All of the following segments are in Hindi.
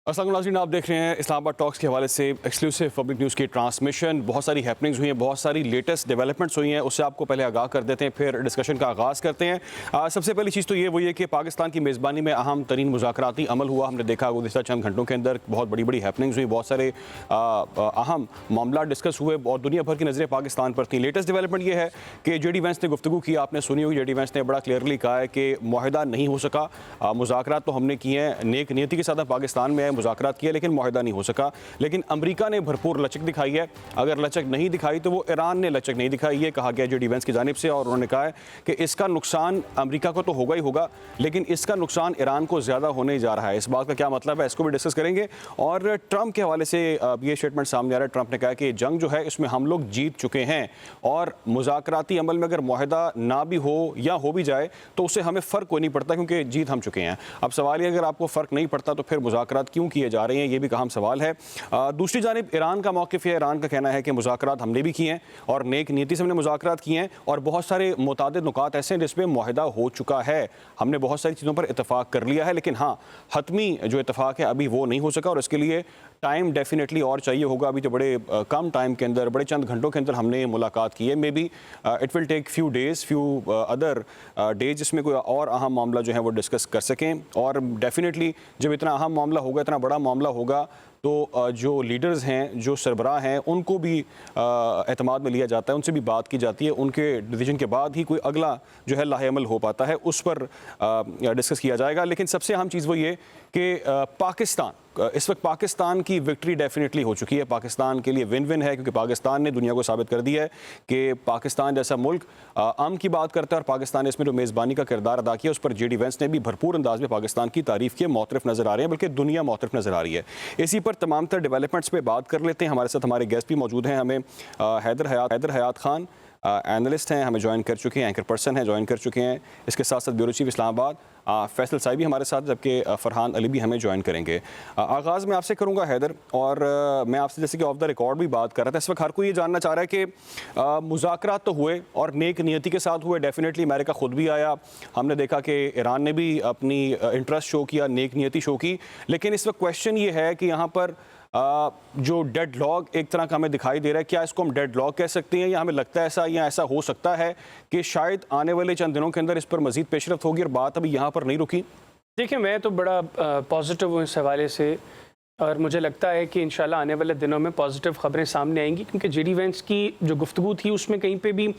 अस्सलाम वालेकुम नाज़रीन, आप देख रहे हैं इस्लामाबाद टॉक्स के हवाले से एक्सक्लूसिव पब्लिक न्यूज़ की ट्रांसमिशन। बहुत सारी हैपनिंग्स हुई हैं, बहुत सारी लेटेस्ट डेवलपमेंट्स हुई हैं, उससे आपको पहले आगाह कर देते हैं, फिर डिस्कशन का आगाज़ करते हैं। सबसे पहली चीज़ तो ये वही है कि पाकिस्तान की मेज़बानी में अहम तरीन मुज़ाकराती अमल हुआ। हमने देखा गुज़िश्ता चंद घंटों के अंदर बहुत बड़ी बड़ी हैपनिंग्स हुई, बहुत सारे अहम मामला डिस्कस हुए और दुनिया भर की नज़रें पाकिस्तान पर थी। लेटेस्ट डेवलपमेंट ये है कि जे डी वेंस ने गुफ्तगू की, आपने सुनी हुई। जे डी वेंस ने बड़ा क्लियरली कहा है कि मुआहिदा नहीं हो सका। मुज़ाकरात तो हमने किए हैं, नेक नियति के साथ पाकिस्तान में आए, मुज़ाकरात किए, लेकिन मुआहिदा नहीं हो सका। लेकिन अमेरिका ने भरपूर लचक दिखाई है। अगर लचक नहीं दिखाई तो वो ईरान ने लचक नहीं दिखाई, ये कहा गया जे डी वेंस की जानिब से। और उन्होंने कहा है कि इसका नुकसान अमेरिका को तो होगा ही होगा, लेकिन इसका नुकसान ईरान को ज़्यादा होने जा रहा है। इस बात का क्या मतलब है, इसको भी डिस्कस करेंगे। और ट्रंप के हवाले से ये स्टेटमेंट सामने आ रहा है। ट्रंप ने कहा कि जंग जो है इसमें हम लोग जीत चुके हैं और मुज़ाकराती अमल में अगर मुआहिदा ना भी हो या हो भी जाए तो उससे हमें फ़र्क कोई नहीं पड़ता, क्योंकि जीत हम चुके हैं। अब सवाल ये, अगर आपको फ़र्क नहीं पड़ता तो फिर मुज़ाकरात क्यों किए जा रहे हैं, ये भी अहम सवाल है। दूसरी जानिब ईरान का मौक़िफ़ है। ईरान का कहना है कि मुज़ाकरात हमने भी किए हैं और नेक नीति से हमने मुज़ाकरात किए हैं और बहुत सारे मुतादिद नुकात ऐसे हैं जिसमें मुआहिदा हो चुका है। हमने बहुत सारी चीज़ों पर इत्तफ़ाक़ कर लिया है, लेकिन हाँ, हतमी जो इत्तफ़ाक़ है अभी वो नहीं हो सका और इसके लिए टाइम डेफिनेटली और चाहिए होगा। अभी तो बड़े कम टाइम के अंदर, बड़े चंद घंटों के अंदर हमने मुलाकात की है। Maybe it will take few days, few other days, जिसमें कोई और अहम मामला जो है वो डिस्कस कर सकें। और डेफिनेटली जब इतना अहम मामला होगा, इतना बड़ा मामला होगा, तो जो लीडर्स हैं, जो सरबराह हैं, उनको भी एतमाद में लिया जाता है, उनसे भी बात की जाती है। उनके डिसीजन के बाद ही कोई अगला जो है लाहेअमल हो पाता है, उस पर डिस्कस किया जाएगा। लेकिन सबसे अहम चीज़ वो ये कि पाकिस्तान, इस वक्त पाकिस्तान की विक्ट्री डेफिनेटली हो चुकी है। पाकिस्तान के लिए विन विन है, क्योंकि पाकिस्तान ने दुनिया को साबित कर दिया है कि पाकिस्तान जैसा मुल्क अमन की बात करता है और पाकिस्तान ने इसमें जो मेज़बानी का किरदार अदा किया उस पर जे डी वेंस ने भी भरपूर अंदाज में पाकिस्तान की तारीफ़ की। मोतरफ नज़र आ रहे हैं, बल्कि दुनिया मोतरफ नज़र आ रही है। इसी पर तमाम तर डेवलपमेंट्स पर बात कर लेते हैं। हमारे साथ हमारे गेस्ट भी मौजूद हैं। हमें हैदर हयात खान एनालिस्ट हैं, हमें ज्वाइन कर चुके हैं, एंकर पर्सन हैं, ज्वाइन कर चुके हैं। इसके साथ साथ ब्यूरो चीफ इस्लामाबाद फैसल साहिब भी हमारे साथ, जबकि फरहान अली भी हमें ज्वाइन करेंगे। आगाज़ मैं आपसे करूंगा हैदर, और मैं आपसे जैसे कि ऑफ द रिकॉर्ड भी बात कर रहा था, इस वक्त हर कोई ये जानना चाह रहा है कि मुज़ाकरात तो हुए और नेक नियति के साथ हुए। डेफिनेटली अमेरिका खुद भी आया, हमने देखा कि ईरान ने भी अपनी इंटरेस्ट शो किया, नेक नियति शो की। लेकिन इस वक्त क्वेश्चन ये है कि यहाँ पर जो डेड लॉग एक तरह का हमें दिखाई दे रहा है, क्या इसको हम डेड लॉग कह सकते हैं, या हमें लगता है ऐसा, या ऐसा हो सकता है कि शायद आने वाले चंद दिनों के अंदर इस पर मजीद पेशरफ्त होगी और बात अभी यहाँ पर नहीं रुकी? देखिए, मैं तो बड़ा पॉजिटिव हूँ इस हवाले से, और मुझे लगता है कि इंशाल्लाह आने वाले दिनों में पॉजिटिव ख़बरें सामने आएंगी, क्योंकि जे डी वेंस की जो गुफ्तगू थी उसमें कहीं पे भी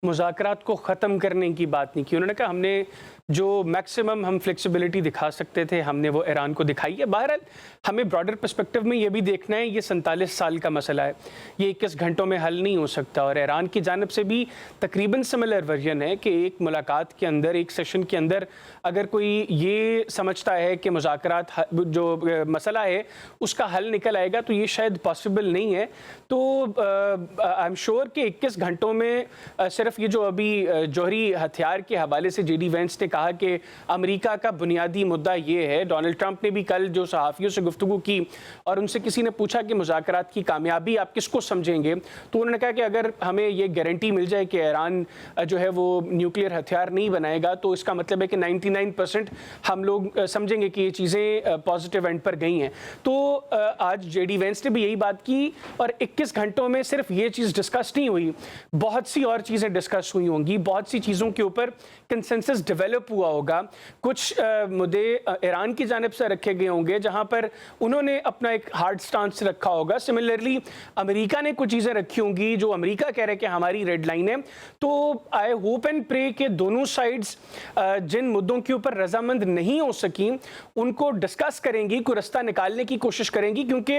मुज़ाकरात को ख़त्म करने की बात नहीं की। उन्होंने कहा हमने जो मैक्सिमम हम फ्लेक्सिबिलिटी दिखा सकते थे हमने वो ईरान को दिखाई है। बहरहाल हमें ब्रॉडर पर्सपेक्टिव में ये भी देखना है, ये 47 साल का मसला है, ये 21 घंटों में हल नहीं हो सकता। और ईरान की जानिब से भी तकरीबन सिमिलर वर्जन है कि एक मुलाकात के अंदर, एक सेशन के अंदर अगर कोई ये समझता है कि मुज़ाकरात जो मसला है उसका हल निकल आएगा, तो ये शायद पॉसिबल नहीं है। तो आई एम श्योर कि 21 घंटों में सिर्फ ये जो अभी जौहरी हथियार के हवाले से जे डी वेंस ने कहा कि अमेरिका का बुनियादी मुद्दा ये है। डोनाल्ड ट्रंप ने भी कल जो सहाफ़ियों से गुफ्तगू की और उनसे किसी ने पूछा कि मुज़ाकरात की कामयाबी आप किसको समझेंगे, तो उन्होंने कहा कि अगर हमें ये गारंटी मिल जाए कि ईरान जो है वो न्यूक्लियर हथियार नहीं बनाएगा, तो इसका मतलब है कि 99% हम लोग समझेंगे कि ये चीज़ें पॉजिटिव एंड पर गई हैं। तो आज जे डी वेंस ने भी यही बात की और 21 घंटों में सिर्फ ये चीज़ डिस्कस नहीं हुई, बहुत सी और चीज़ें डिस्कस हुई होंगी, बहुत सी चीज़ों के ऊपर कंसेंसस डेवलप हुआ होगा। कुछ मुद्दे ईरान की जानिब से रखे गए होंगे जहां पर उन्होंने अपना एक हार्ड स्टांस रखा होगा। सिमिलरली अमेरिका ने कुछ चीज़ें रखी होंगी जो अमेरिका कह रहे हैं कि हमारी रेड लाइन है। तो आई होप एंड प्रे कि दोनों साइड्स जिन मुद्दों के ऊपर रजामंद नहीं हो सकी उनको डिस्कस करेंगी, कोई रास्ता निकालने की कोशिश करेंगी, क्योंकि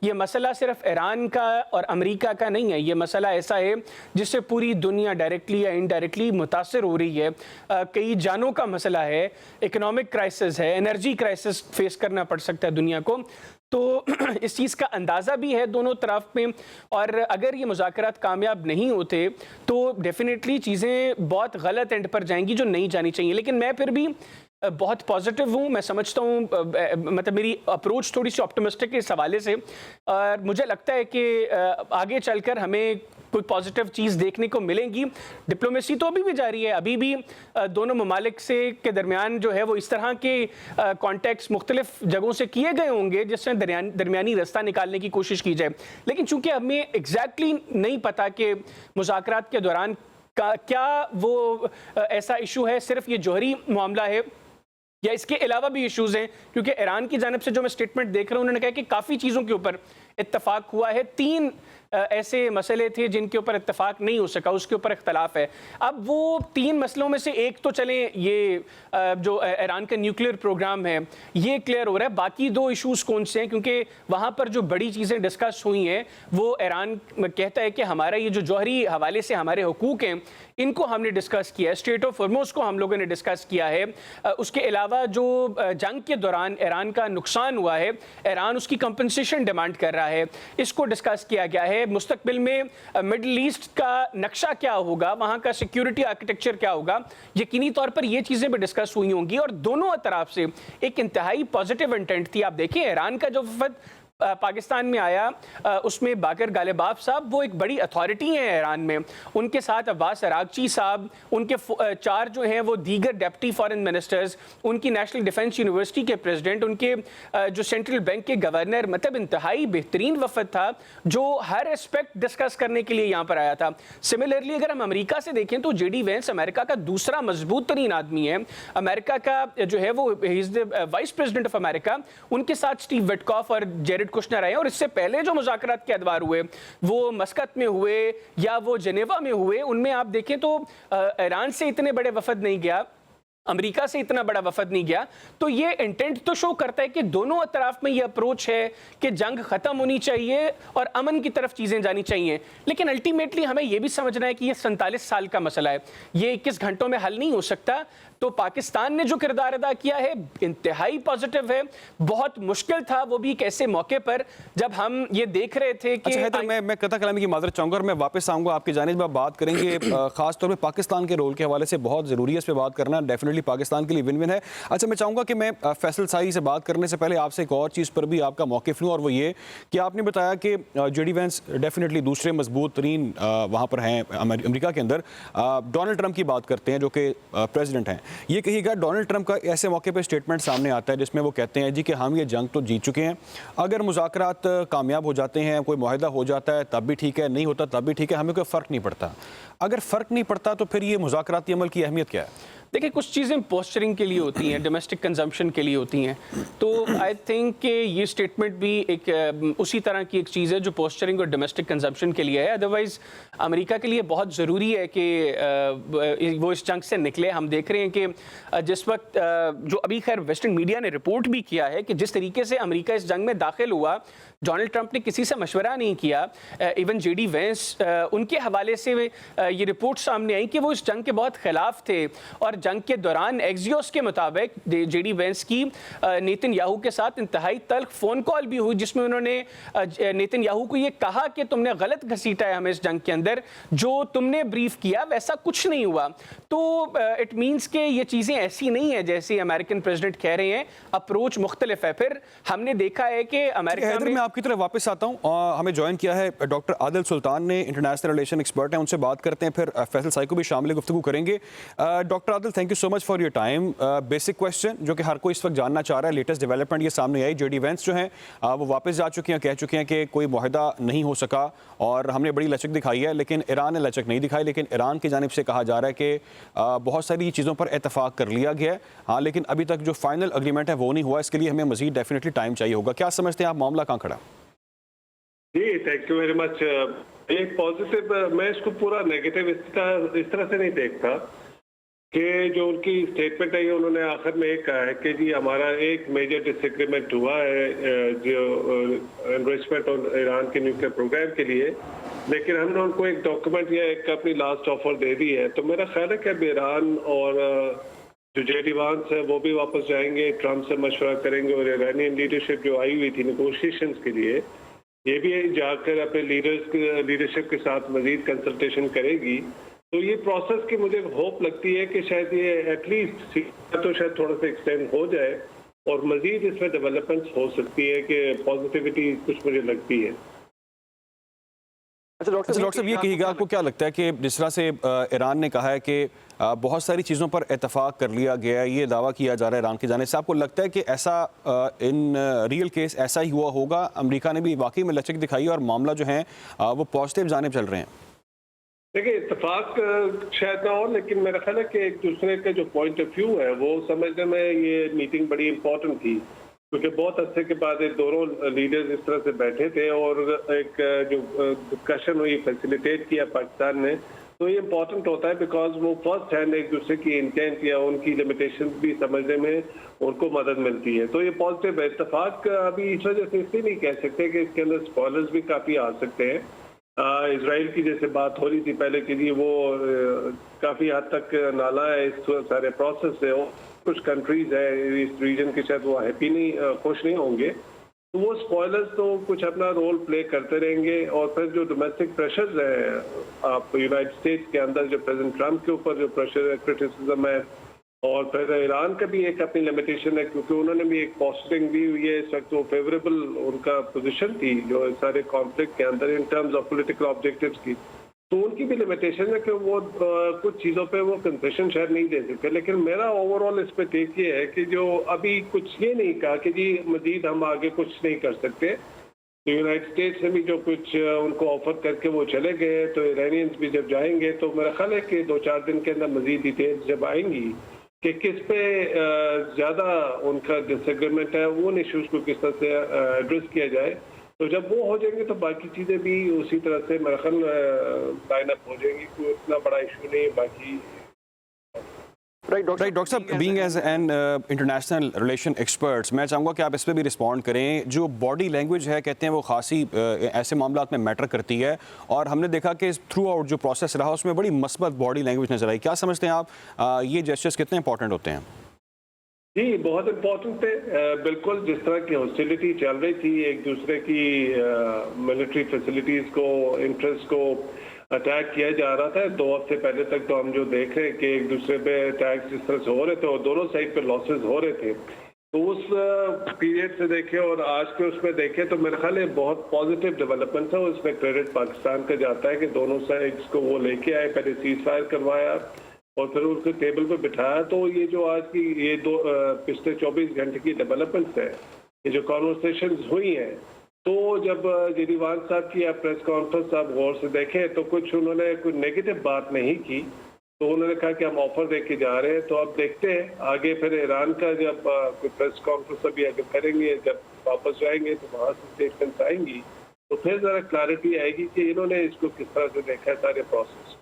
ये मसला सिर्फ ईरान का और अमेरिका का नहीं है। ये मसला ऐसा है जिससे पूरी दुनिया डायरेक्टली या इनडायरेक्टली मुतासर हो रही है। कई जानों का मसला है, इकोनॉमिक क्राइसिस है, एनर्जी क्राइसिस फेस करना पड़ सकता है दुनिया को। तो इस चीज़ का अंदाज़ा भी है दोनों तरफ में, और अगर ये मुज़ाकरात कामयाब नहीं होते तो डेफिनेटली चीज़ें बहुत गलत एंड पर जाएंगी जो नहीं जानी चाहिए। लेकिन मैं फिर भी बहुत पॉजिटिव हूँ। मैं समझता हूँ, मतलब मेरी अप्रोच थोड़ी सी ऑप्टिमिस्टिक है इस हवाले से, और मुझे लगता है कि आगे चलकर हमें कोई पॉजिटिव चीज़ देखने को मिलेंगी। डिप्लोमेसी तो अभी भी जारी है, अभी भी दोनों ममालिक से के दरमियान जो है वो इस तरह के कॉन्टेक्ट्स मुख्तलिफ जगहों से किए गए होंगे जिससे दरमियानी रास्ता निकालने की कोशिश की जाए। लेकिन चूंकि हमें एग्जैक्टली नहीं पता कि मुज़ाकरात के दौरान क्या वो ऐसा इशू है, सिर्फ ये जौहरी मामला है या इसके अलावा भी इश्यूज हैं, क्योंकि ईरान की जानिब से जो मैं स्टेटमेंट देख रहा हूँ उन्होंने कहा कि काफ़ी चीज़ों के ऊपर इत्तफाक हुआ है, 3 ऐसे मसले थे जिनके ऊपर इत्तफाक नहीं हो सका, उसके ऊपर इख्तलाफ है। अब वो 3 मसलों में से एक तो चलें ये जो ईरान का न्यूक्लियर प्रोग्राम है ये क्लियर हो रहा है, बाकी 2 इश्यूज कौन से हैं, क्योंकि वहाँ पर जो बड़ी चीज़ें डिस्कस हुई हैं वो ईरान कहता है कि हमारा ये जो जौहरी हवाले से हमारे हुकूक हैं इनको हमने डिस्कस किया है, स्ट्रेट ऑफ हॉर्मुज़ को हम लोगों ने डिस्कस किया है। उसके अलावा जो जंग के दौरान ईरान का नुकसान हुआ है, ईरान उसकी कंपनसेशन डिमांड कर रहा है, इसको डिस्कस किया गया है। मुस्तकबिल में मिडल ईस्ट का नक्शा क्या होगा, वहाँ का सिक्योरिटी आर्किटेक्चर क्या होगा, यकीनी तौर पर ये चीज़ें भी डिस्कस हुई होंगी। और दोनों तरफ से एक इंतहाई पॉजिटिव इंटेंट थी। आप देखिए ईरान का जो वफद पाकिस्तान में आया उसमें बाकर गालिबाफ साहब वो एक बड़ी अथॉरिटी हैं ईरान में, उनके साथ अब्बास अरागची साहब, उनके 4 जो हैं वो दीगर डिप्टी फॉरेन मिनिस्टर्स, उनकी नेशनल डिफेंस यूनिवर्सिटी के प्रेसिडेंट, उनके जो सेंट्रल बैंक के गवर्नर, मतलब इंतहाई बेहतरीन वफद था जो हर एस्पेक्ट डिस्कस करने के लिए यहाँ पर आया था। सिमिलरली अगर हम अमेरिका से देखें तो जेडी वेंस अमेरिका का दूसरा मजबूत तरीन आदमी है, अमेरिका का जो है वो he is the vice president of America, उनके साथ स्टीव विटकॉफ और जेरेड कुश्नर आए। और इससे पहले जो मुज़ाकरात के अदवार हुए वो मस्कत में हुए या वो जनेवा में हुए, उनमें आप देखें तो ईरान से इतने बड़े वफद नहीं गया, अमेरिका से इतना बड़ा वफद नहीं गया। तो ये इंटेंट तो शो करता है कि दोनों तरफ में ये अप्रोच है कि जंग खत्म होनी चाहिए और अमन की तरफ चीज़ें जानी चाहिए। लेकिन अल्टीमेटली हमें यह भी समझना है कि ये 47 साल का मसला है, ये 21 घंटों में हल नहीं हो सकता। तो पाकिस्तान ने जो किरदार अदा किया है इंतहाई पॉजिटिव है। बहुत मुश्किल था वो भी एक ऐसे मौके पर जब हम ये देख रहे थे कि अच्छा मैं कथा कलामी की माजरत चाहूँगा और मैं वापस आऊँगा आपकी जानिब में, बात करेंगे खास तौर पे पाकिस्तान के रोल के हवाले से बहुत ज़रूरी है इस पर बात करना, डेफिनेटली पाकिस्तान के लिए विन विन है। अच्छा मैं चाहूँगा कि मैं फैसल साई से बात करने से पहले आपसे एक और चीज़ पर भी आपका मौक़िफ़ लूँ, और वो ये कि आपने बताया कि जेडी वेंस डेफिनेटली दूसरे मजबूत तरीन वहाँ पर हैं अमेरिका के अंदर। डोनाल्ड ट्रंप की बात करते हैं जो कि प्रेसिडेंट हैं, ये कहिएगा डोनाल्ड ट्रंप का ऐसे मौके पे स्टेटमेंट सामने आता है जिसमें वो कहते हैं जी कि हम ये जंग तो जीत चुके हैं, अगर मुज़ाकरात कामयाब हो जाते हैं, कोई मुआहदा हो जाता है तब भी ठीक है, नहीं होता तब भी ठीक है, हमें कोई फ़र्क नहीं पड़ता। अगर फ़र्क नहीं पड़ता तो फिर ये मुज़ाकराती अमल की अहमियत क्या है? देखिए कुछ चीज़ें पोस्चरिंग के लिए होती हैं, डोमेस्टिक कंजम्पशन के लिए होती हैं, तो आई थिंक कि ये स्टेटमेंट भी एक उसी तरह की एक चीज़ है जो पोस्चरिंग और डोमेस्टिक कंजम्पशन के लिए है। अदरवाइज़ अमेरिका के लिए बहुत ज़रूरी है कि वो इस जंग से निकले। हम देख रहे हैं कि जिस वक्त जो अभी खैर वेस्टर्न मीडिया ने रिपोर्ट भी किया है कि जिस तरीके से अमेरिका इस जंग में दाखिल हुआ, डोनाल्ड ट्रंप ने किसी से मशवरा नहीं किया। इवन जेडी वेंस उनके हवाले से ये रिपोर्ट सामने आई कि वो इस जंग के बहुत खिलाफ थे, और जंग के दौरान एक्सियोस के मुताबिक जेडी वेंस की नेतन्याहू के साथ इंतहाई तल्ख फ़ोन कॉल भी हुई जिसमें उन्होंने नेतन्याहू को ये कहा कि तुमने गलत घसीटा है हमें इस जंग के अंदर, जो तुमने ब्रीफ किया वैसा कुछ नहीं हुआ। तो इट मीन्स कि ये चीज़ें ऐसी नहीं है जैसे अमेरिकन प्रेसिडेंट कह रहे हैं, अप्रोच मुख्तलिफ है। फिर हमने देखा है कि अमेरिका में, आपकी तरफ वापस आता हूँ, हमें ज्वाइन किया है डॉक्टर आदिल सुल्तान ने, इंटरनेशनल रिलेशन एक्सपर्ट हैं, उनसे बात करते हैं, फिर फैसल साई को भी शामिल गुफ्तगू करेंगे। Doctor Adil, thank you so much for your time. Basic question जो कि हर कोई इस वक्त जानना चाह रहा है, लेटेस्ट डेवलपमेंट ये सामने आई, जेडी वेंस जो हैं वो वापस जा चुकी हैं, कह चुके हैं कि कोई मुआहदा नहीं हो सका और हमने बड़ी लचक दिखाई है, लेकिन ईरान ने लचक नहीं दिखाई। लेकिन ईरान की जानिब से कहा जा रहा है कि बहुत सारी चीज़ों पर इतफाक कर लिया गया है, हाँ, लेकिन अभी तक जो फाइनल अग्रीमेंट है वो नहीं हुआ, इसके लिए हमें मजीद डेफिनेटली टाइम चाहिए होगा। क्या समझते हैं आप, मामला कहाँ खड़ा? जी थैंक यू वेरी मच। एक पॉजिटिव, मैं इसको पूरा नेगेटिव इस तरह से नहीं देखता कि जो उनकी स्टेटमेंट है उन्होंने आखिर में एक कहा है कि जी हमारा एक मेजर डिसएग्रीमेंट हुआ है जो एनरिचमेंट और ईरान के न्यूक्लियर प्रोग्राम के लिए, लेकिन हमने उनको एक डॉक्यूमेंट या एक अपनी लास्ट ऑफर दे दी है। तो मेरा ख्याल है कि अब ईरान और जो जेडी वेंस है वो भी वापस जाएंगे, ट्रंप से मशवरा करेंगे, और ईरानियन लीडरशिप जो आई हुई थी नेगोशिएशंस के लिए ये भी जाकर अपने लीडरशिप के साथ मजीद कंसल्टेशन करेगी। तो ये प्रोसेस की मुझे होप लगती है कि शायद ये एटलीस्ट तो शायद थोड़ा सा एक्सटेंड हो जाए और मजीद इसमें डेवलपमेंट्स हो सकती है कि पॉजिटिविटी कुछ मुझे लगती है। अच्छा डॉक्टर साहब, ये कहिएगा, आपको क्या लगता है कि जिस तरह से ईरान ने कहा है कि बहुत सारी चीज़ों पर इतफाक कर लिया गया है, ये दावा किया जा रहा है ईरान की जानिब से, आपको लगता है कि ऐसा इन रियल केस ऐसा ही हुआ होगा? अमेरिका ने भी वाकई में लचक दिखाई और मामला जो है वो पॉजिटिव जानिब चल रहे हैं? देखिए, इत्तेफाक शायद ना हो, लेकिन मेरा ख्याल है कि एक दूसरे का जो पॉइंट ऑफ व्यू है वो समझने में ये मीटिंग बड़ी इंपॉर्टेंट थी, क्योंकि बहुत अरसे के बाद ये दोनों लीडर्स इस तरह से बैठे थे और एक जो डिस्कशन हुई, फैसिलिटेट किया पाकिस्तान ने, तो ये इंपॉर्टेंट होता है बिकॉज वो फर्स्ट हैंड एक दूसरे की इंटेंट या उनकी लिमिटेशंस भी समझने में उनको मदद मिलती है। तो ये पॉजिटिव है। इत्तेफाक अभी इस वजह से इसलिए नहीं कह सकते कि इसके अंदर स्पॉयलर्स भी काफ़ी आ सकते हैं। इजराइल की जैसे बात हो रही थी पहले कि जी वो काफ़ी हद तक नाला है इस सारे प्रोसेस से, और कुछ कंट्रीज है इस रीजन के शायद वो हैप्पी नहीं, खुश नहीं होंगे, तो वो स्पॉयलर्स तो कुछ अपना रोल प्ले करते रहेंगे। और फिर जो डोमेस्टिक प्रेशर्स है आप यूनाइटेड स्टेट्स के अंदर, जो प्रेसिडेंट ट्रंप के ऊपर जो प्रेशर है, क्रिटिसिज्म है, और फिर ईरान का भी एक अपनी लिमिटेशन है, क्योंकि उन्होंने भी एक पोस्टिंग दी हुई है इस वक्त, वो फेवरेबल उनका पोजीशन थी जो सारे कॉन्फ्लिक्ट के अंदर in terms of political objectives की, तो उनकी भी लिमिटेशन है कि वो कुछ चीज़ों पे वो कंसेशन शायद नहीं दे सकते। लेकिन मेरा ओवरऑल इस पे टेक ये है कि जो अभी कुछ ये नहीं कहा कि जी मजीद हम आगे कुछ नहीं कर सकते, तो यूनाइटेड स्टेट्स ने भी जो कुछ उनको ऑफर करके वो चले गए, तो ईरानियंस भी जब जाएंगे तो मेरा ख्याल है कि 2-4 दिन के अंदर मजीद डिटेल्स जब आएंगी कि किस पे ज़्यादा उनका डिसएग्रीमेंट है, वो इशूज़ को किस तरह से एड्रेस किया जाए, तो जब वो हो जाएंगे तो बाकी चीज़ें भी उसी तरह से मेरा ख्याल लाइन अप हो जाएंगी। कोई इतना बड़ा इशू नहीं है बाकी। राइट डॉक्टर साहब, being as an international relation experts, मैं चाहूँगा कि आप इस पर भी रिस्पॉन्ड करें। जो बॉडी लैंग्वेज है, कहते हैं वो खासी ऐसे मामला में मैटर करती है, और हमने देखा कि थ्रू आउट जो प्रोसेस रहा उसमें बड़ी मस्बत बॉडी लैंग्वेज नजर आई। क्या समझते हैं आप, ये जेस्चर्स कितने इंपॉर्टेंट होते हैं? जी, बहुत इम्पोर्टेंट थे। बिल्कुल जिस तरह की हॉस्टिलिटी चल रही थी, एक दूसरे की मिलिट्री फैसिलिटीज़ को, इंटरेस्ट को अटैक किया जा रहा था 2 हफ्ते पहले तक, तो हम जो देख रहे हैं कि एक दूसरे पे अटैक्स जिस तरह से हो रहे थे और दोनों साइड पे लॉसेस हो रहे थे, तो उस पीरियड से देखें और आज के उसमें देखें तो मेरे ख्याल है बहुत पॉजिटिव डेवलपमेंट है। उसमें क्रेडिट पाकिस्तान का जाता है कि दोनों साइड्स को वो लेके आए, पहले सीज फायर करवाया और फिर उसको टेबल पे बिठाया। तो ये जो आज की ये पिछले 24 घंटे की डेवलपमेंट्स है, ये जो कॉन्वर्सेशंस हुई हैं, तो जब जेरीवान साहब की या प्रेस कॉन्फ्रेंस आप गौर से देखें तो कुछ उन्होंने कोई नेगेटिव बात नहीं की, तो उन्होंने कहा कि हम ऑफर देके जा रहे हैं। तो अब देखते हैं आगे फिर ईरान का जब कोई प्रेस कॉन्फ्रेंस अभी अगर करेंगे, जब वापस जाएंगे तो वहाँ से स्टेटमेंट्स आएंगी, तो फिर ज़रा क्लैरिटी आएगी कि इन्होंने इसको किस तरह से देखा है सारे प्रोसेस।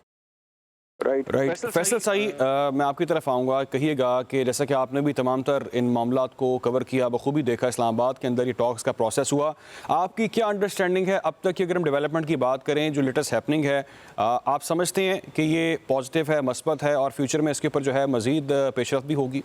राइट फैसल साई, मैं आपकी तरफ आऊँगा। कहिएगा कि जैसा कि आपने भी तमाम तर इन मामलात को कवर किया, बखूबी देखा, इस्लामाबाद के अंदर ये टॉक्स का प्रोसेस हुआ, आपकी क्या अंडरस्टैंडिंग है अब तक की? अगर हम डेवलपमेंट की बात करें, जो लेटेस्ट हैपनिंग है, आप समझते हैं कि ये पॉजिटिव है, मस्बत है, और फ्यूचर में इसके ऊपर जो है मज़ीद पेशरफ्त भी होगी?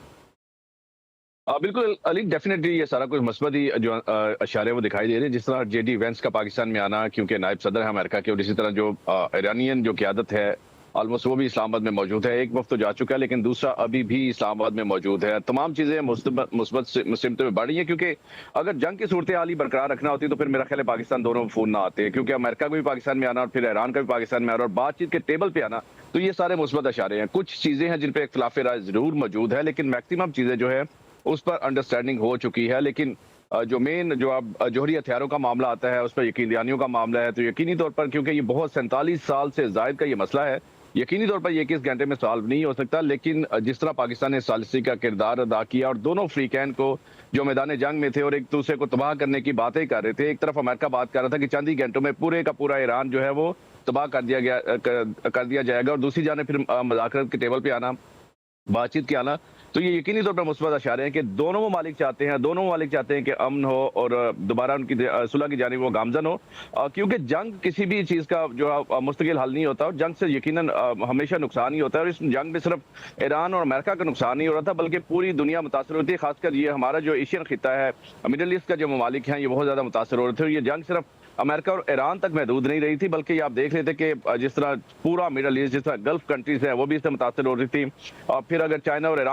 बिल्कुल अली, डेफिनेटली ये सारा कुछ मस्बत ही जो इशारे वो दिखाई दे रहे हैं। जिस तरह जेडी वेंस का पाकिस्तान में आना, क्योंकि नायब सदर है अमेरिका के, और इसी तरह जो ईरानियन जो क़यादत है ऑलमोस्ट वो भी इस्लामाबाद में मौजूद है। एक वक्त तो जा चुका है, लेकिन दूसरा अभी भी इस्लामाबाद में मौजूद है। तमाम चीज़ें मुस्बत सिमत में बढ़ रही हैं, क्योंकि अगर जंग की सूरत हाल ही बरकरार रखना होती तो फिर मेरा ख्याल है पाकिस्तान दोनों फोन ना आते, क्योंकि अमेरिका को भी पाकिस्तान में आना और फिर ईरान का भी पाकिस्तान में आना और बातचीत के टेबल पर आना, तो ये सारे मुस्बत इशारे हैं। कुछ चीज़ें हैं जिन पर इख्तिलाफ राय ज़रूर मौजूद है, लेकिन मैक्सिमम चीज़ें जो है उस पर अंडरस्टैंडिंग हो चुकी है। लेकिन जो मेन जो अब जोहरी हथियारों का मामला आता है, उस पर यकीन दहानियों का मामला है, तो यकीनी तौर पर क्योंकि ये बहुत 47 साल से जायद का ये मसला है, यकीनी तौर पर ये किस घंटे में सॉल्व नहीं हो सकता। लेकिन जिस तरह पाकिस्तान ने सालिसी का किरदार अदा किया और दोनों फ्रीकैन को जो मैदान जंग में थे और एक दूसरे को तबाह करने की बातें कर रहे थे, एक तरफ अमेरिका बात कर रहा था कि चंद ही घंटों में पूरे का पूरा ईरान जो है वो तबाह कर दिया जाएगा, और दूसरी जाने फिर मुज़ाकरत के टेबल पर आना, बातचीत के आना, तो ये यकीनी तौर पर मुस्बत इशारे हैं कि दोनों ममालिक चाहते हैं कि अमन हो और दोबारा उनकी सुलह की जानिब वो गामजन हो, क्योंकि जंग किसी भी चीज़ का जो मुस्तकिल हल नहीं होता, और जंग से यकीनन हमेशा नुकसान ही होता है। और इस जंग में सिर्फ ईरान और अमेरिका का नुकसान नहीं हो रहा था, बल्कि पूरी दुनिया मुतासर होती है। खासकर ये हमारा जो एशियन खिता है, मिडल ईस्ट का जो ममालिक हैं, ये बहुत ज़्यादा मुतासर हो रहे थे। और ये जंग सिर्फ अमेरिका और ईरान तक महदूद नहीं रही थी, बल्कि आप देख रहे थे कि जिस तरह पूरा मिडल ईस्ट, जिस तरह गल्फ कंट्रीज है, वो भी इससे मुतासर हो रही थी। और फिर अगर चाइना और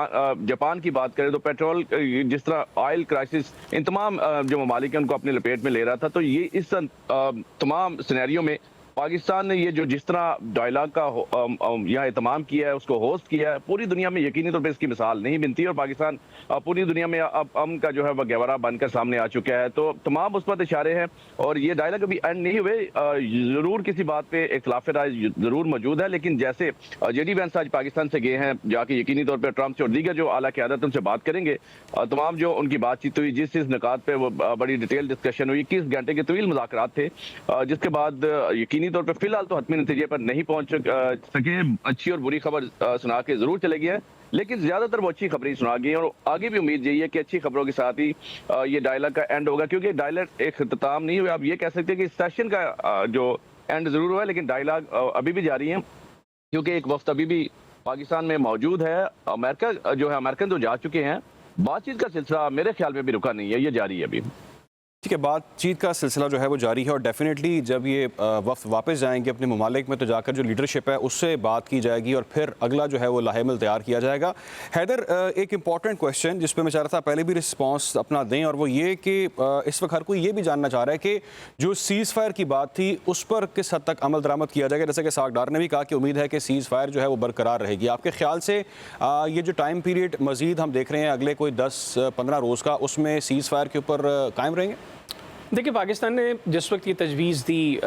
जापान की बात करें तो पेट्रोल, जिस तरह ऑयल क्राइसिस, इन तमाम जो ममालिक हैं उनको अपने लपेट में ले रहा था। तो ये इस तमाम सिनेरियो में पाकिस्तान ने ये जो जिस तरह डायलॉग का यहाँ एहतमाम किया है, उसको होस्ट किया है, पूरी दुनिया में यकीनी तौर पर इसकी मिसाल नहीं बनती और पाकिस्तान पूरी दुनिया में अब अमन का जो है वह गहवरा बनकर सामने आ चुका है। तो तमाम मुस्बत इशारे हैं और ये डायलॉग अभी एंड नहीं हुए। जरूर किसी बात पे इख्तिलाफ राय जरूर मौजूद है, लेकिन जैसे जेडी वेंस आज पाकिस्तान से गए हैं, जाके यकीनी तौर पर ट्रंप से और दीगर जो आला क़यादत उनसे बात करेंगे। तमाम जो उनकी बातचीत हुई, जिस निकात पे वो बड़ी डिटेल डिस्कशन हुई, 21 घंटे के तवील मुज़ाकरात थे, जिसके बाद यकीनी तौर पर फिलहाल तो हतमी नतीजे पर नहीं पहुंच सके। अच्छी और बुरी खबर सुना के जरूर चले गए, लेकिन ज्यादातर वो अच्छी खबरें सुना गई और आगे भी उम्मीद यही है कि अच्छी खबरों के साथ ही ये डायलॉग का एंड होगा, क्योंकि डायलॉग एक इख्तिताम नहीं हुआ। आप ये कह सकते हैं कि सेशन का जो एंड जरूर हुआ है, लेकिन डायलॉग अभी भी जारी है, क्योंकि एक वक्त अभी भी पाकिस्तान में मौजूद है। अमेरिका जो है, अमेरिकन जो जा चुके हैं, बातचीत का सिलसिला मेरे ख्याल में भी रुका नहीं है, ये जारी है अभी। ठीक है, बातचीत का सिलसिला जो है वो जारी है और डेफिनेटली जब ये वफ्द वापस जाएंगे अपने ममालिक में तो जाकर जो लीडरशिप है उससे बात की जाएगी और फिर अगला जो है वो लाहेमिल तैयार किया जाएगा। हैदर, एक इंपॉर्टेंट क्वेश्चन जिस पे मैं चाह रहा था पहले भी रिस्पांस अपना दें, और वो ये कि इस वक्त हर कोई ये भी जानना चाह रहा है कि जो सीज़ फायर की बात थी उस पर किस हद तक अमल दरामद किया जाएगा। जैसे कि सागडार ने भी कहा कि उम्मीद है कि सीज़ फायर जो है वो बरकरार रहेगी। आपके ख्याल से ये जो टाइम पीरियड मज़ीद हम देख रहे हैं अगले कोई 10-15 रोज़ का, उसमें सीज़ फायर के ऊपर कायम रहेंगे? देखिए, पाकिस्तान ने जिस वक्त ये तजवीज़ दी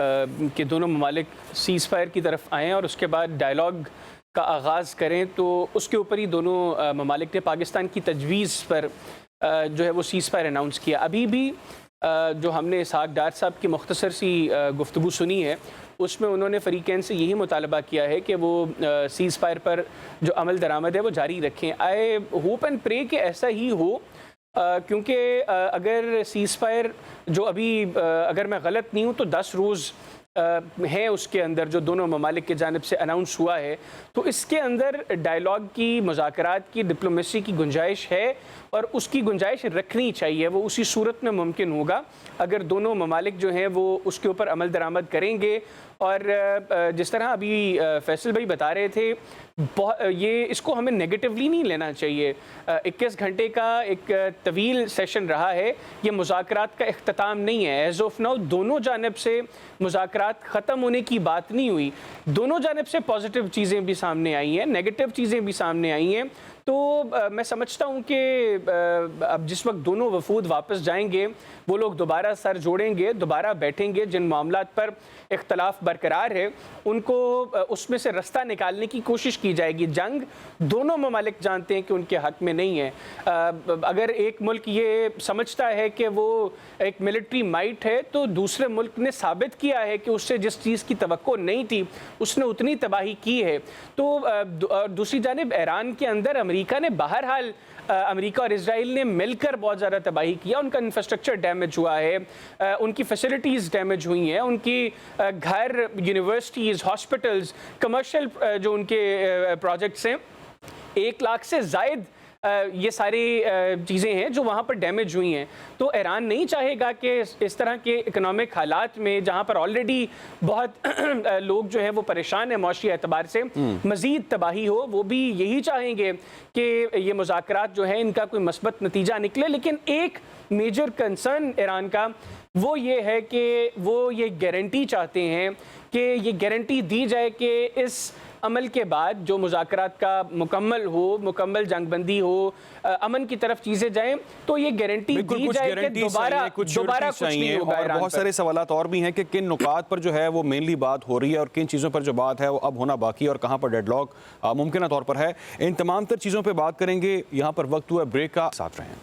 कि दोनों ममालिक सीज़ फायर की तरफ आएँ और उसके बाद डायलॉग का आगाज़ करें, तो उसके ऊपर ही दोनों ममालिक ने पाकिस्तान की तजवीज़ पर जो है वो सीज़ फायर अनाउंस किया। अभी भी जो हमने इसहाक डार साहब की मुख्तसर सी गुफ्तगू सुनी है, उसमें उन्होंने फ़रीक़ैन से यही मुतालबा किया है कि वो सीज़ फायर पर जो अमल दरामद है वो जारी रखें। आई होप एंड प्रे कि ऐसा ही हो, क्योंकि अगर सीज़ फायर जो अभी अगर मैं गलत नहीं हूँ तो 10 रोज़ है उसके अंदर जो दोनों ममालिक के जानिब से अनाउंस हुआ है, तो इसके अंदर डायलॉग की, मुज़ाकरात की, डिप्लोमेसी की गुंजाइश है और उसकी गुंजाइश रखनी चाहिए। वो उसी सूरत में मुमकिन होगा अगर दोनों ममालिक जो हैं वो उसके ऊपर अमल दरामद करेंगे। और जिस तरह अभी फैसल भाई बता रहे थे, ये इसको हमें नेगेटिवली नहीं लेना चाहिए। 21 घंटे का एक तवील सेशन रहा है, ये मुज़ाकरात का इख्तिताम नहीं है। एज़ ऑफ नाउ दोनों जानिब से मुज़ाकरात ख़त्म होने की बात नहीं हुई, दोनों जानिब से पॉजिटिव चीज़ें भी सामने आई हैं, नेगेटिव चीज़ें भी सामने आई हैं। तो मैं समझता हूँ कि अब जिस वक्त दोनों वफूद वापस जाएंगे, वो लोग दोबारा सर जोड़ेंगे, दोबारा बैठेंगे, जिन मामलात पर इख्तलाफ बरकरार है उनको उसमें से रास्ता निकालने की कोशिश की जाएगी। जंग दोनों ममालिक जानते हैं कि उनके हक में नहीं है। अगर एक मुल्क ये समझता है कि वो एक मिलिट्री माइट है, तो दूसरे मुल्क ने साबित किया है कि उससे जिस चीज़ की तवक्को नहीं थी उसने उतनी तबाही की है। तो दूसरी जानिब ईरान के अंदर अमेरिका ने बहरहाल अमेरिका और इजराइल ने मिलकर बहुत ज़्यादा तबाही किया। उनका इंफ्रास्ट्रक्चर डैमेज हुआ है, उनकी फैसिलिटीज़ डैमेज हुई हैं, उनकी घर, यूनिवर्सिटीज़, हॉस्पिटल्स, कमर्शियल जो उनके प्रोजेक्ट्स हैं, 1 लाख से ज़ायद ये सारी चीज़ें हैं जो वहाँ पर डैमेज हुई हैं। तो ईरान नहीं चाहेगा कि इस तरह के इकोनॉमिक हालात में, जहाँ पर ऑलरेडी बहुत लोग जो है वो परेशान है मौशी एतबार से, मज़ीद तबाही हो। वो भी यही चाहेंगे कि ये मुज़ाकरात जो है इनका कोई मस्बत नतीजा निकले। लेकिन एक मेजर कंसर्न ईरान का वो ये है कि वो ये गारंटी चाहते हैं कि ये गारंटी दी जाए कि इस अमल के बाद जो मुज़ाकरात का मुकम्मल हो, मुकम्मल जंगबंदी हो, अमन की तरफ चीज़ें जाएं, तो ये गारंटी दी जाए कि दोबारा कुछ नहीं होगा। और बहुत सारे सवालात और भी हैं कि किन नुकात पर जो है वो मेनली बात हो रही है और किन चीज़ों पर जो बात है वो अब होना बाकी है और कहाँ पर डेडलॉक मुमकिन तौर पर है। इन तमाम तर चीज़ों पर बात करेंगे। यहाँ पर वक्त हुआ ब्रेक का, साथ रहें।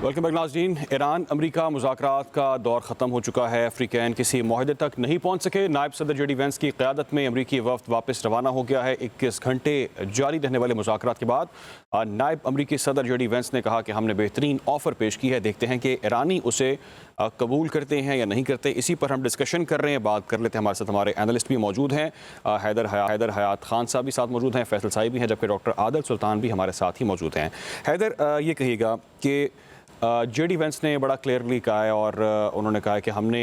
वेलकम बैक नाज़रीन। ईरान अमेरिका मुज़ाकरात का दौर ख़त्म हो चुका है। अफ्रीकैन किसी मुआहदे तक नहीं पहुँच सके। नायब सदर जेडी वेंस की क़यादत में अमरीकी वफ़द वापस रवाना हो गया है। 21 घंटे जारी रहने वाले मुज़ाकरात के बाद नायब अमरीकी सदर जेडी वेंस ने कहा कि हमने बेहतरीन ऑफ़र पेश की है, देखते हैं कि ईरानी उसे कबूल करते हैं या नहीं करते। इसी पर हम डिस्कशन कर रहे हैं, बात कर लेते हैं। हमारे साथ हमारे एनालिस्ट भी मौजूद हैं, हैदर हयात खान साहब भी साथ मौजूद हैं, फैसल साहिब भी हैं, जबकि डॉक्टर आदिल सुल्तान भी हमारे साथ ही मौजूद हैं। हैदर, ये कहिएगा कि जेडी वेंस ने बड़ा क्लियरली कहा है और उन्होंने कहा है कि हमने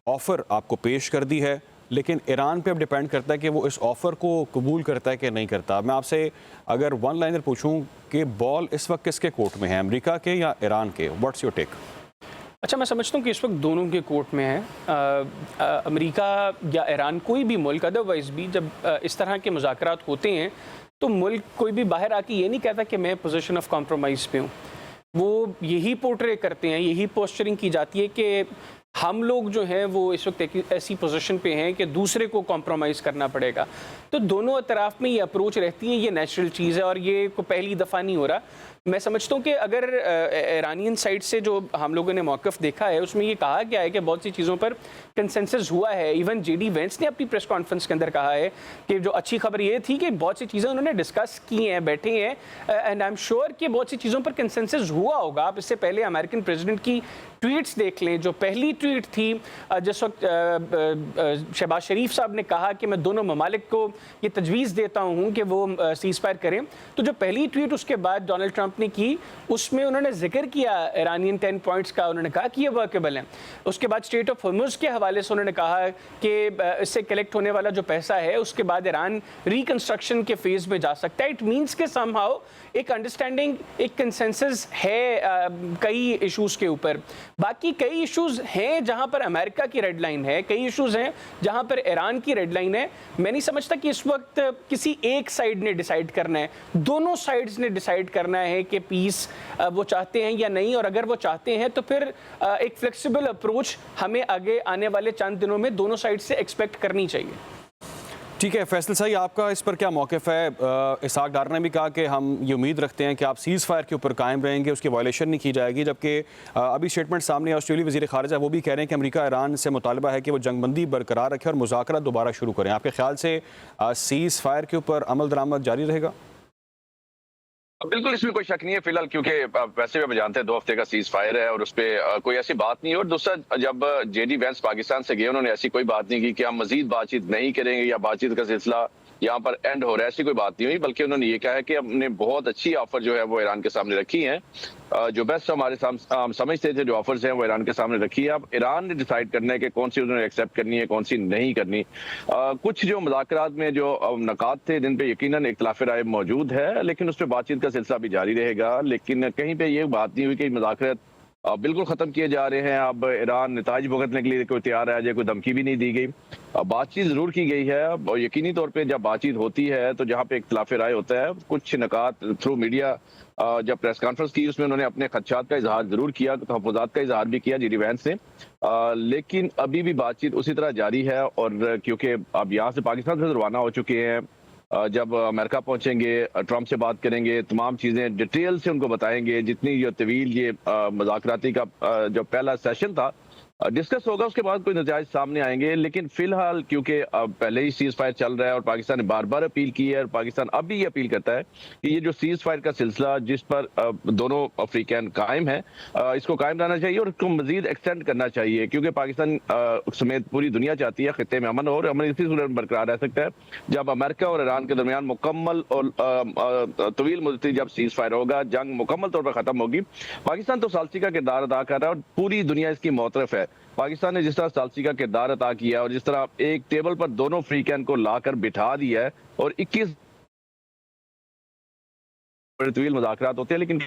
ऑफ़र आपको पेश कर दी है, लेकिन ईरान पे अब डिपेंड करता है कि वो इस ऑफ़र को कबूल करता है कि नहीं करता। मैं आपसे अगर वन लाइनर पूछूं कि बॉल इस वक्त किसके कोर्ट में है, अमेरिका के या ईरान के? What's your take? अच्छा, मैं समझता हूँ कि इस वक्त दोनों के कोर्ट में है। अमेरिका या ईरान, कोई भी मुल्क अदरवाइज़ भी जब इस तरह के मुज़ाकरात होते हैं तो मुल्क कोई भी बाहर आके ये नहीं कहता कि मैं पोजीशन ऑफ कॉम्प्रोमाइज़ पे हूँ। वो यही पोर्ट्रे करते हैं, यही पोस्चरिंग की जाती है कि हम लोग जो हैं वो इस वक्त एक ऐसी पोजीशन पे हैं कि दूसरे को कॉम्प्रोमाइज़ करना पड़ेगा। तो दोनों तरफ में ये अप्रोच रहती है, ये नेचुरल चीज़ है और ये को पहली दफ़ा नहीं हो रहा। मैं समझता हूँ कि अगर ईरानियन साइड से जो हम लोगों ने मौक़िफ़ देखा है उसमें ये कहा गया है कि बहुत सी चीज़ों पर कंसेंसस हुआ है। इवन जेडी वेंस ने अपनी प्रेस कॉन्फ्रेंस के अंदर कहा है कि जो अच्छी खबर ये थी कि बहुत सी चीज़ें उन्होंने डिस्कस की हैं, बैठे हैं, एंड आई एम श्योर कि बहुत सी चीज़ों पर कंसेंसस हुआ होगा। आप इससे पहले अमेरिकन प्रेसिडेंट की ट्वीट्स देख लें। जो पहली ट्वीट थी जिस वक्त शहबाज शरीफ साहब ने कहा कि मैं दोनों ममालिक को ये तजवीज़ देता हूँ कि वो सीज़ फायर करें, तो जो पहली ट्वीट उसके बाद डोनाल्ड ट्रंप ने की उसमें उन्होंने जिक्र किया ईरानियन 10 पॉइंट्स का। उन्होंने कहा कि ये वर्केबल हैं। उसके बाद स्ट्रेट ऑफ हॉर्मुज़ के हवाले से उन्होंने कहा कि इससे कलेक्ट होने वाला जो पैसा है उसके बाद ईरान रिकंस्ट्रक्शन के फेज़ में जा सकता है। इट मीन्स के समहाउ एक अंडरस्टैंडिंग, एक कंसेंसस है कई इशूज़ के ऊपर। बाकी कई इशूज़ हैं जहाँ पर अमेरिका की रेड लाइन है, कई इशूज़ हैं जहाँ पर ईरान की रेड लाइन है। मैं नहीं समझता कि इस वक्त किसी एक साइड ने डिसाइड करना है, दोनों साइड्स ने डिसाइड करना है कि पीस वो चाहते हैं या नहीं। और अगर वो चाहते हैं तो फिर एक फ्लेक्सिबल अप्रोच हमें आगे आने वाले चंद दिनों में दोनों साइड से एक्सपेक्ट करनी चाहिए। ठीक है फैसल साहब, आपका इस पर क्या मौक़िफ़ है? इसहाक डार ने भी कहा कि हम ये उम्मीद रखते हैं कि आप सीज़ फायर के ऊपर कायम रहेंगे, उसकी वायलेशन नहीं की जाएगी, जबकि अभी स्टेटमेंट सामने ऑस्ट्रेलियाई वज़ीर ख़ारिजा वो भी कह रहे हैं कि अमेरिका ईरान से मुतालबा है कि वो जंगबंदी बरकरार रखे और मुज़ाकरा दोबारा शुरू करें। आपके ख्याल से सीज़ फायर के ऊपर अमल दरामद जारी रहेगा? बिल्कुल, इसमें कोई शक नहीं है फिलहाल, क्योंकि वैसे भी हम जानते हैं 2 हफ्ते का सीज फायर है और उस पर कोई ऐसी बात नहीं है। और दूसरा, जब जेडी वेंस पाकिस्तान से गए उन्होंने ऐसी कोई बात नहीं की कि हम मजीद बातचीत नहीं करेंगे या बातचीत का सिलसिला यहाँ पर एंड हो रहा है, ऐसी कोई बात नहीं हुई। बल्कि उन्होंने ये कहा है कि हमने बहुत अच्छी ऑफर जो है वो ईरान के सामने रखी है, जो बेस्ट हमारे हम समझते थे जो ऑफर्स हैं वो ईरान के सामने रखी है। अब ईरान ने डिसाइड करना है कि कौन सी उन्होंने एक्सेप्ट करनी है, कौन सी नहीं करनी। कुछ जो मुज़ाकरात में जो नकात थे जिन पे यकीनन इख्तिलाफ राय मौजूद है, लेकिन उस पर बातचीत का सिलसिला भी जारी रहेगा। लेकिन कहीं पे ये बात नहीं हुई कि मुज़ाकरात बिल्कुल ख़त्म किए जा रहे हैं। अब ईरान नताइज भुगतने के लिए कोई तैयार है, कोई धमकी भी नहीं दी गई। बातचीत ज़रूर की गई है और यकीनी तौर पे जब बातचीत होती है तो जहाँ पे इख्तिलाफ राय होता है, कुछ नकात थ्रू मीडिया जब प्रेस कॉन्फ्रेंस की उसमें उन्होंने अपने खदशात का इजहार ज़रूर किया, तहफ़्फ़ुज़ात का इजहार भी किया जेडी वेंस ने। लेकिन अभी भी बातचीत उसी तरह जारी है। और क्योंकि अब यहाँ से पाकिस्तान से रवाना हो चुके हैं, जब अमेरिका पहुंचेंगे ट्रंप से बात करेंगे, तमाम चीज़ें डिटेल से उनको बताएंगे। जितनी जो तवील ये मुज़ाकराती का जो पहला सेशन था डिस्कस होगा, उसके बाद कोई नतीजे सामने आएंगे। लेकिन फिलहाल क्योंकि पहले ही सीज फायर चल रहा है और पाकिस्तान ने बार बार अपील की है और पाकिस्तान अब भी ये अपील करता है कि ये जो सीज फायर का सिलसिला जिस पर दोनों अफ्रीकन कायम है, इसको कायम रहना चाहिए और इसको मजीद एक्सटेंड करना चाहिए, क्योंकि पाकिस्तान समेत पूरी दुनिया चाहती है खित्ते में अमन और अमन इसी सूरत में बरकरार रह सकता है जब अमेरिका और ईरान के दरमियान मुकम्मल और तवील मुद्दती जब सीज फायर होगा, जंग मुकम्मल तौर पर खत्म होगी। पाकिस्तान तो सालसी का किरदार अदा कर रहा है और पूरी दुनिया इसकी मुतरफ है। पाकिस्तान ने जिस तरह सालसी का किरदार अदा किया और जिस तरह एक टेबल पर दोनों अफ्रीकन को लाकर बिठा दिया है और 21 तवील मुज़ाकरात होते हैं, लेकिन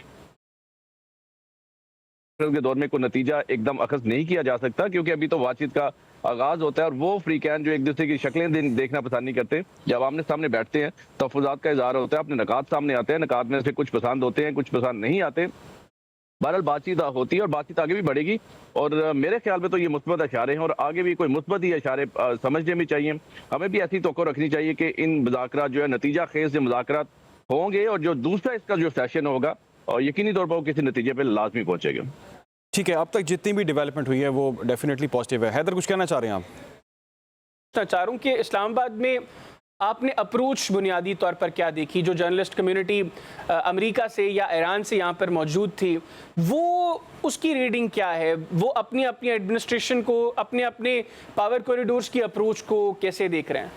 के दौर में कोई नतीजा एकदम अखज़ नहीं किया जा सकता, क्योंकि अभी तो बातचीत का आगाज होता है और वो अफ्रीकन जो एक दूसरे की शक्लें देखना पसंद नहीं करते, जब आमने सामने बैठते हैं तहफ़्फ़ुज़ात का इज़हार होता है, अपने नकात सामने आते हैं, नकात में से कुछ पसंद होते हैं, कुछ पसंद नहीं आते। बहरहाल बातचीत होती है और बातचीत आगे भी बढ़ेगी और मेरे ख्याल में तो ये मुस्बत इशारे हैं और आगे भी कोई मुस्बत ही इशारे समझने भी चाहिए। हमें भी ऐसी तवक्को रखनी चाहिए कि इन मुज़ाकरात जो है नतीजा खेज से मुज़ाकरात होंगे और जो दूसरा इसका जो सेशन होगा और यकीनी तौर पर वो किसी नतीजे पर लाजमी पहुंचेगा। ठीक है, अब तक जितनी भी डेवलपमेंट हुई है वो डेफिनेटली पॉजिटिव है। हैदर, कुछ कहना चाह रहे हैं आप? चाह रहा हूँ कि इस्लामाबाद में आपने अप्रोच बुनियादी तौर पर क्या देखी? जो जर्नलिस्ट कम्युनिटी अमेरिका से या ईरान से यहाँ पर मौजूद थी, वो उसकी रीडिंग क्या है? वो अपनी अपनी एडमिनिस्ट्रेशन को, अपने अपने पावर कॉरिडोर्स की अप्रोच को कैसे देख रहे हैं?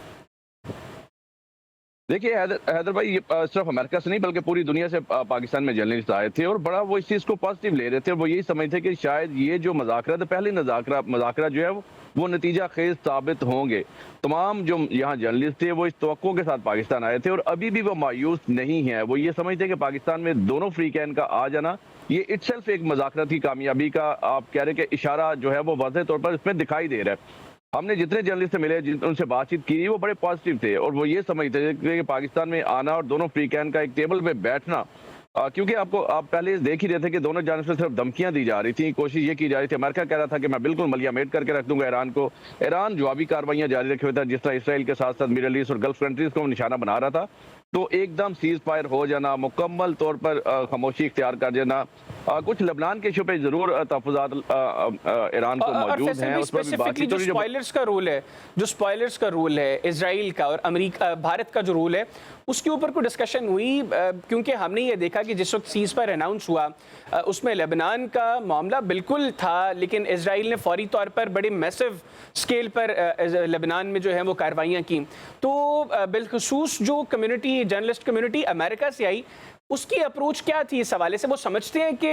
देखिए हैदर भाई, ये सिर्फ अमेरिका से नहीं बल्कि पूरी दुनिया से पाकिस्तान में जर्नलिस्ट आए थे और बड़ा वो इस चीज़ को पॉजिटिव ले रहे थे और वो यही समझते थे कि शायद ये जो मज़ाकरा था, पहले मज़ाकरा जो है वो नतीजा खेज साबित होंगे। तमाम जो यहाँ जर्नलिस्ट थे वो इस तवक्को के साथ पाकिस्तान आए थे और अभी भी वो मायूस नहीं है। वो ये समझते हैं कि पाकिस्तान में दोनों फ्री कैन का आ जाना ये इटसेल्फ एक मज़ाकराती कामयाबी का, आप कह रहे हैं कि इशारा जो है वो वाज़ेह तौर पर इसमें दिखाई दे रहा है। हमने जितने जर्नलिस्ट से मिले, उनसे बातचीत की, वो बड़े पॉजिटिव थे और वो ये समझते थे कि पाकिस्तान में आना और दोनों फ्री कैन का एक टेबल पे बैठना, क्योंकि आप पहले देख ही रहे थे कि दोनों जानिब से सिर्फ धमकियां दी जा रही थी, कोशिश ये की जा रही थी। अमेरिका कह रहा था कि मैं बिल्कुल मलियामेट करके रख दूंगा ईरान को। ईरान जवाबी कार्रवाइयां जारी रखे हुए था, जिस तरह इसराइल के साथ साथ मिडल ईस्ट और गल्फ कंट्रीज को निशाना बना रहा था। तो एकदम सीज फायर हो जाना, मुकम्मल तौर पर खामोशी इख्तियार कर जाना, कुछ लबनान के इशू पे जरूर तहफ़्फ़ुज़ात ईरान को मौजूद हैं, उस पर भी बातचीत। जो स्पॉयलर्स का रोल है इजराइल का और अमेरिका भारत का जो रोल है उसके ऊपर कोई डिस्कशन हुई, क्योंकि हमने ये देखा कि जिस वक्त सीज फायर अनाउंस हुआ उसमें लेबनान का मामला बिल्कुल था, लेकिन इजराइल ने फौरी तौर पर बड़े मैसिव स्केल पर लेबनान में जो है वो कार्रवाइयाँ की। तो बिलखुसूस जो कम्युनिटी, जर्नलिस्ट कम्युनिटी अमेरिका से आई, उसकी अप्रोच क्या थी इस हवाले से? वो समझते हैं कि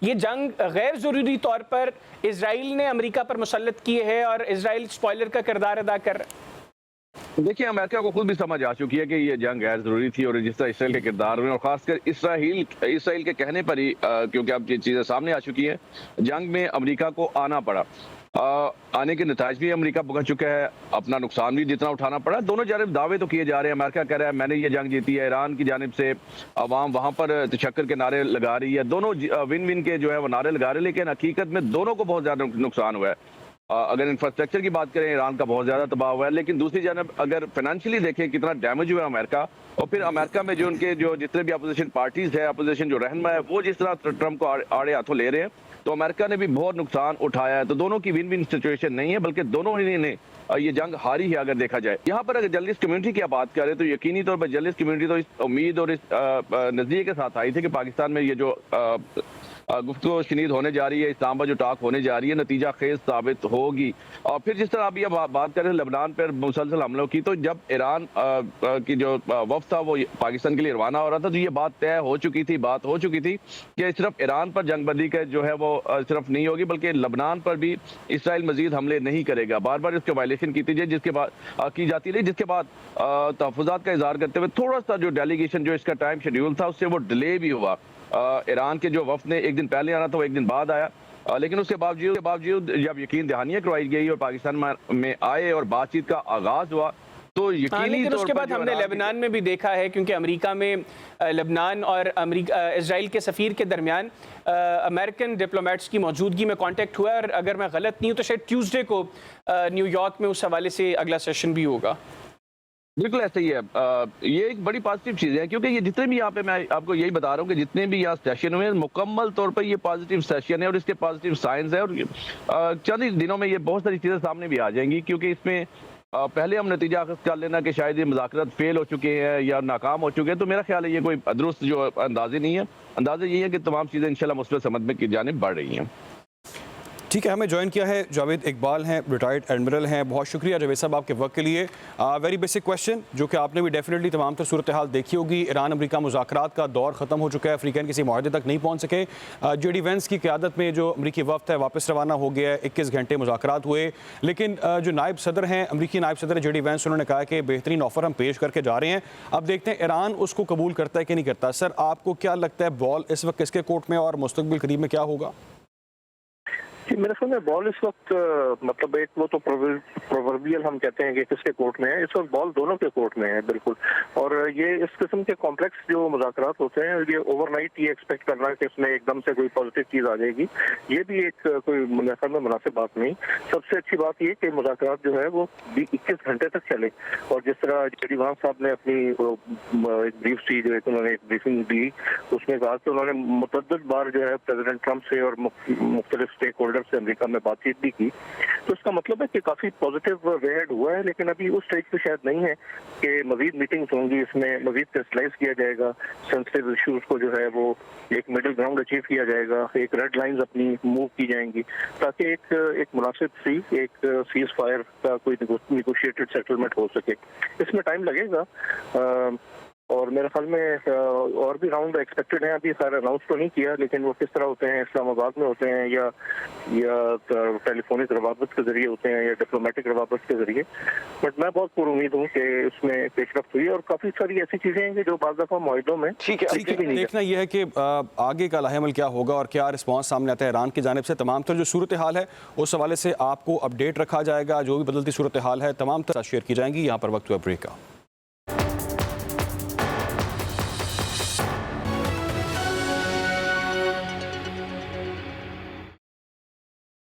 ये जंग गैर ज़रूरी तौर पर इजराइल ने अमेरिका पर मुसल्लत की है और इजराइल स्पॉयलर का किरदार अदा कर रहा है। देखिए, अमेरिका को खुद भी समझ आ चुकी है कि ये जंग गैर जरूरी थी और जिस तरह इसराइल के किरदार में और खासकर इसराइल के कहने पर ही, क्योंकि अब ये चीज़ें सामने आ चुकी है, जंग में अमेरिका को आना पड़ा। आने के नताज भी अमेरिका भुगत चुका है, अपना नुकसान भी जितना उठाना पड़ा। दोनों जानिब दावे तो किए जा रहे हैं। अमेरिका कह रहा है मैंने ये जंग जीती है, ईरान की जानिब से अवाम वहाँ पर तशक्कुर के नारे लगा रही है। दोनों विन विन के जो है वो नारे लगा रहे हैं, लेकिन हकीकत में दोनों को बहुत ज़्यादा नुकसान हुआ है। अगर इंफ्रास्ट्रक्चर की बात करें, ईरान का बहुत ज़्यादा तबाह हुआ है, लेकिन दूसरी जानब अगर फाइनेंशियली देखें कितना डैमेज हुआ है अमेरिका, और फिर अमेरिका में जो उनके जो जितने भी अपोजिशन पार्टीज है, अपोजिशन जो रहनुमा है, वो जिस तरह ट्रंप को आड़े हाथों ले रहे हैं, तो अमेरिका ने भी बहुत नुकसान उठाया है। तो दोनों की विन विन सिचुएशन नहीं है, बल्कि दोनों ही ने ये जंग हारी है अगर देखा जाए। यहाँ पर अगर जर्नलिस्ट कम्युनिटी की बात करें तो यकीनी तौर पर जर्नलिस्ट कम्युनिटी तो इस उम्मीद और इस नज़रिए के साथ आई थी कि पाकिस्तान में ये जो गुफ्तगू शनीद होने जा रही है, इस्लामाबाद जो टाक होने जा रही है, नतीजा खेज साबित होगी। और फिर जिस तरह अभी बात करें लेबनान पर मुसलसल हमलों की, तो जब ईरान की जो वफ्द था वो पाकिस्तान के लिए रवाना हो रहा था, तो ये बात तय हो चुकी थी, कि सिर्फ ईरान पर जंगबंदी का जो है वो सिर्फ नहीं होगी, बल्कि लेबनान पर भी इसराइल मजीद हमले नहीं करेगा। बार बार इसके वायलेशन की जाती रही, जिसके बाद तहफ़्फ़ुज़ात का इज़हार करते हुए थोड़ा सा जो डेलीगेशन जो इसका टाइम शेड्यूल था उससे वो डिले भी हुआ। ईरान के जो वफ्द ने एक दिन पहले आना था वो एक दिन बाद आया, लेकिन उसके बावजूद जब यकीन दहानियां करवाई गई और पाकिस्तान में आए और बातचीत का आगाज हुआ, तो यकीनी तौर उसके पर बाद हमने लेबनान में भी देखा है, क्योंकि अमेरिका में लेबनान और इजराइल के सफ़ीर के दरमियान अमेरिकन डिप्लोमेट्स की मौजूदगी में कांटेक्ट हुआ, और अगर मैं गलत नहीं हूँ तो शायद ट्यूसडे को न्यूयॉर्क में उस हवाले से अगला सेशन भी होगा। बिल्कुल ऐसा ही है। ये एक बड़ी पॉजिटिव चीज़ है, क्योंकि ये जितने भी यहाँ पे, मैं आपको यही बता रहा हूँ कि जितने भी यहाँ सेशन हुए मुकम्मल तौर पर ये पॉजिटिव सेशन है और इसके पॉजिटिव साइंस है, और चंद ही दिनों में ये बहुत सारी चीज़ें सामने भी आ जाएंगी, क्योंकि इसमें पहले हम नतीजा अख़ज़ कर लेना कि शायद ये मुज़ाकरात फेल हो चुके हैं या नाकाम हो चुके हैं, तो मेरा ख्याल है ये कोई दुरुस्त जो अंदाज़े नहीं है। अंदाज़ा यही है कि तमाम चीज़ें इंशाल्लाह मुस्बत समझ में की जानिब बढ़ रही हैं। ठीक है, हमें ज्वाइन किया है जावेद इकबाल हैं, रिटायर्ड एडमिरल हैं। बहुत शुक्रिया जावेद साहब आपके वक्त के लिए। वेरी बेसिक क्वेश्चन जो कि आपने भी डेफिनेटली तमाम तर सूरत हाल देखी होगी, ईरान अमेरिका मुज़ाकरात का दौर ख़त्म हो चुका है, अफ्रीकन किसी मुआहदे तक नहीं पहुँच सके। JD Vance की क़यादत में जो अमरीकी वफ्द है वापस रवाना हो गया है, 21 घंटे मुज़ाकरात हुए, लेकिन जो नायब सदर हैं, अमरीकी नायब सदर JD Vance, उन्होंने कहा कि बेहतरीन ऑफ़र हम पेश करके जा रहे हैं, अब देखते हैं ईरान उसको कबूल करता है कि नहीं करता। सर, आपको क्या लगता है बॉल इस वक्त किसके कोर्ट में और मुस्तकबिल करीब में क्या होगा? मेरे ख्याल में बॉल इस वक्त मतलब एक वो तो प्रोवर्बियल हम कहते हैं कि किसके कोर्ट में है, इस वक्त बॉल दोनों के कोर्ट में है बिल्कुल। और ये इस किस्म के कॉम्प्लेक्स जो मुज़ाकरात होते हैं, ये ओवरनाइट ये एक्सपेक्ट करना कि इसमें एकदम से कोई पॉजिटिव चीज़ आ जाएगी, ये भी एक कोई मेरे ख्याल में मुनासिब बात नहीं। सबसे अच्छी बात ये कि मुज़ाकरात जो है वो 21 घंटे तक चले, और जिस तरह JD Vance साहब ने अपनी एक ब्रीफ सी जो है उन्होंने एक ब्रीफिंग दी, उसमें कहा कि उन्होंने मुतअद्दिद बार जो है प्रेसिडेंट ट्रंप से और मुख्तलिफ स्टेक होल्डर लीडर से अमेरिका में बातचीत भी की। तो इसका मतलब है कि काफ़ी पॉजिटिव वे हेड हुआ है, लेकिन अभी उस स्टेज पे शायद नहीं है कि मजीद मीटिंग्स होंगी, इसमें मजीद क्रिस्टलाइज किया जाएगा, सेंसिटिव इशूज़ को जो है वो एक मिडिल ग्राउंड अचीव किया जाएगा, एक रेड लाइंस अपनी मूव की जाएंगी, ताकि एक मुनासिब सी एक सीज फायर का कोई निगोशिएटेड सेटलमेंट हो सके। इसमें टाइम लगेगा और मेरे ख्याल में और भी राउंड एक्सपेक्टेड हैं। अभी खैर अनाउंस तो नहीं किया, लेकिन वो किस तरह होते हैं, इस्लामाबाद में होते हैं या टेलीफोनिक रवाबत के जरिए होते हैं या डिप्लोमेटिक रवाबत के जरिए। बट मैं बहुत पुरुमीद हूँ कि उसमें पेशरफ्त हुई है और काफ़ी सारी ऐसी चीज़ें हैं कि जो बाज़ दफ़ा मुआहिदों में ठीक है, देखना यह है कि आगे का लाहेमल क्या होगा और क्या रिस्पॉन्स सामने आता है ईरान की जानिब से। तमाम तर जो सूरत हाल है उस हवाले से आपको अपडेट रखा जाएगा, जो भी बदलती सूरत हाल है तमाम तरह शेयर की जाएंगी। यहाँ पर वक्त हुआ ब्रेक का।